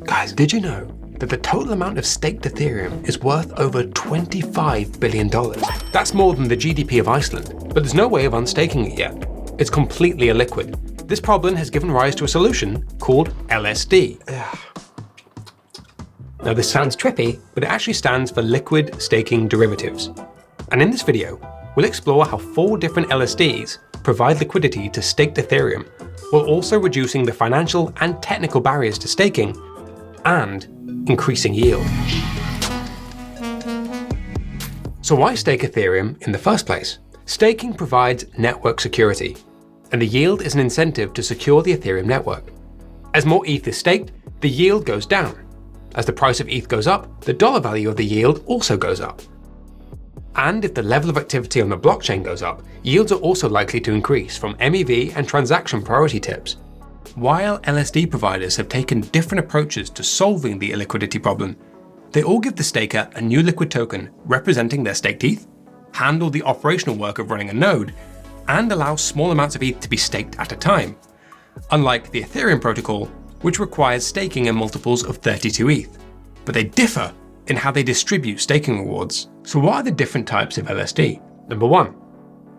Guys, did you know that the total amount of staked Ethereum is worth over $25 billion? That's more than the GDP of Iceland, but there's no way of unstaking it yet. It's completely illiquid. This problem has given rise to a solution called LSD. Now this sounds trippy, but it actually stands for Liquid Staking Derivatives. And in this video, we'll explore how 4 different LSDs provide liquidity to staked Ethereum, while also reducing the financial and technical barriers to staking and increasing yield. So why stake Ethereum in the first place? Staking provides network security, and the yield is an incentive to secure the Ethereum network. As more ETH is staked, the yield goes down. As the price of ETH goes up, the dollar value of the yield also goes up. And if the level of activity on the blockchain goes up, yields are also likely to increase from MEV and transaction priority tips. While LSD providers have taken different approaches to solving the illiquidity problem, they all give the staker a new liquid token representing their staked ETH, handle the operational work of running a node, and allow small amounts of ETH to be staked at a time, unlike the Ethereum protocol, which requires staking in multiples of 32 ETH. But they differ in how they distribute staking rewards. So what are the different types of LSD? Number 1,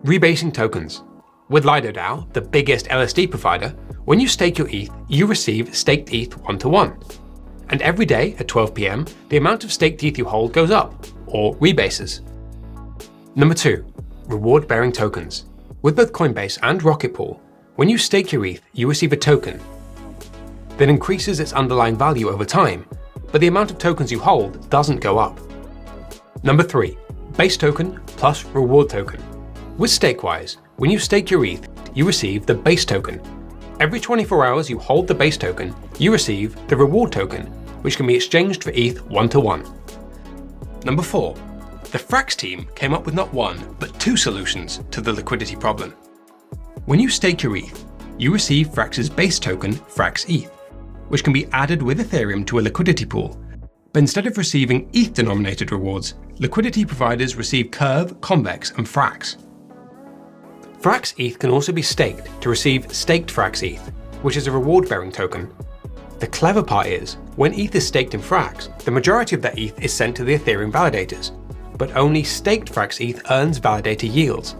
rebasing tokens. With Lido DAO, the biggest LSD provider, when you stake your ETH, you receive staked ETH 1-to-1. And every day at 12 PM, the amount of staked ETH you hold goes up, or rebases. Number 2, reward-bearing tokens. With both Coinbase and Rocket Pool, when you stake your ETH, you receive a token that increases its underlying value over time, but the amount of tokens you hold doesn't go up. Number 3, base token plus reward token. With StakeWise, when you stake your ETH, you receive the base token. Every 24 hours you hold the base token, you receive the reward token, which can be exchanged for ETH 1-to-1. Number 4, the Frax team came up with not one, but 2 solutions to the liquidity problem. When you stake your ETH, you receive Frax's base token, Frax ETH, which can be added with Ethereum to a liquidity pool. But instead of receiving ETH-denominated rewards, liquidity providers receive Curve, Convex, and Frax. Frax ETH can also be staked to receive staked Frax ETH, which is a reward-bearing token. The clever part is, when ETH is staked in Frax, the majority of that ETH is sent to the Ethereum validators, but only staked Frax ETH earns validator yields,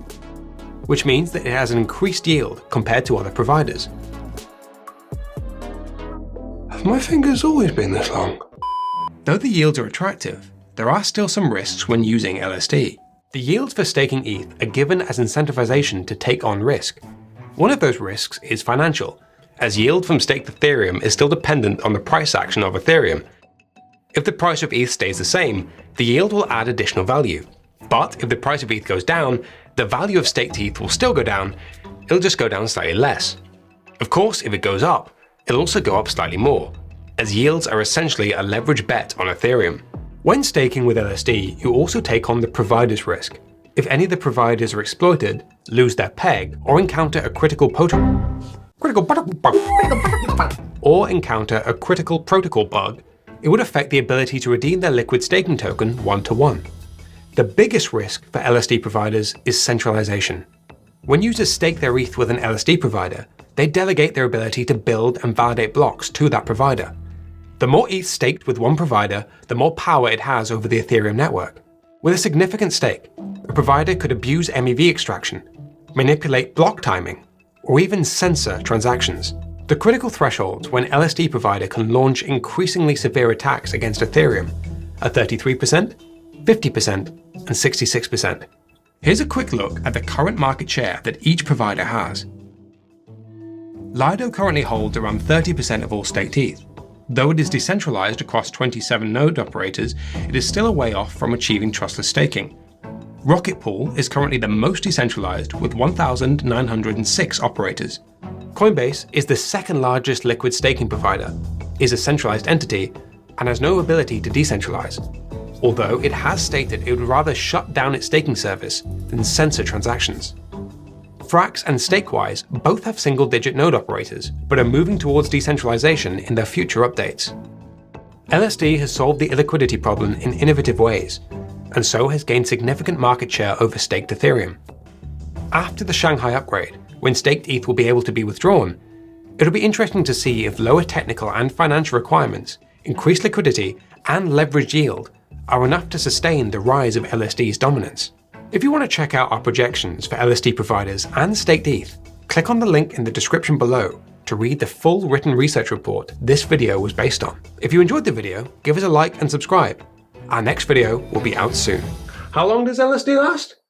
which means that it has an increased yield compared to other providers. Have my fingers always been this long? Though the yields are attractive, there are still some risks when using LSD. The yields for staking ETH are given as incentivization to take on risk. One of those risks is financial, as yield from staked Ethereum is still dependent on the price action of Ethereum. If the price of ETH stays the same, the yield will add additional value. But if the price of ETH goes down, the value of staked ETH will still go down, it'll just go down slightly less. Of course, if it goes up, it'll also go up slightly more, as yields are essentially a leverage bet on Ethereum. When staking with LSD, you also take on the provider's risk. If any of the providers are exploited, lose their peg, or encounter a critical protocol bug, it would affect the ability to redeem their liquid staking token 1-to-1. The biggest risk for LSD providers is centralization. When users stake their ETH with an LSD provider, they delegate their ability to build and validate blocks to that provider. The more ETH staked with one provider, the more power it has over the Ethereum network. With a significant stake, a provider could abuse MEV extraction, manipulate block timing, or even censor transactions. The critical thresholds when LSD provider can launch increasingly severe attacks against Ethereum are 33%, 50%, and 66%. Here's a quick look at the current market share that each provider has. Lido currently holds around 30% of all staked ETH. Though it is decentralized across 27 node operators, it is still a way off from achieving trustless staking. Rocket Pool is currently the most decentralized with 1,906 operators. Coinbase is the second largest liquid staking provider, is a centralized entity, and has no ability to decentralize, although it has stated it would rather shut down its staking service than censor transactions. Frax and StakeWise both have single-digit node operators, but are moving towards decentralization in their future updates. LSD has solved the illiquidity problem in innovative ways, and so has gained significant market share over staked Ethereum. After the Shanghai upgrade, when staked ETH will be able to be withdrawn, It'll be interesting to see if lower technical and financial requirements, increased liquidity, and leveraged yield are enough to sustain the rise of LSD's dominance. If you want to check out our projections for LSD providers and staked ETH, click on the link in the description below to read the full written research report this video was based on. If you enjoyed the video, give us a like and subscribe. Our next video will be out soon. How long does LSD last?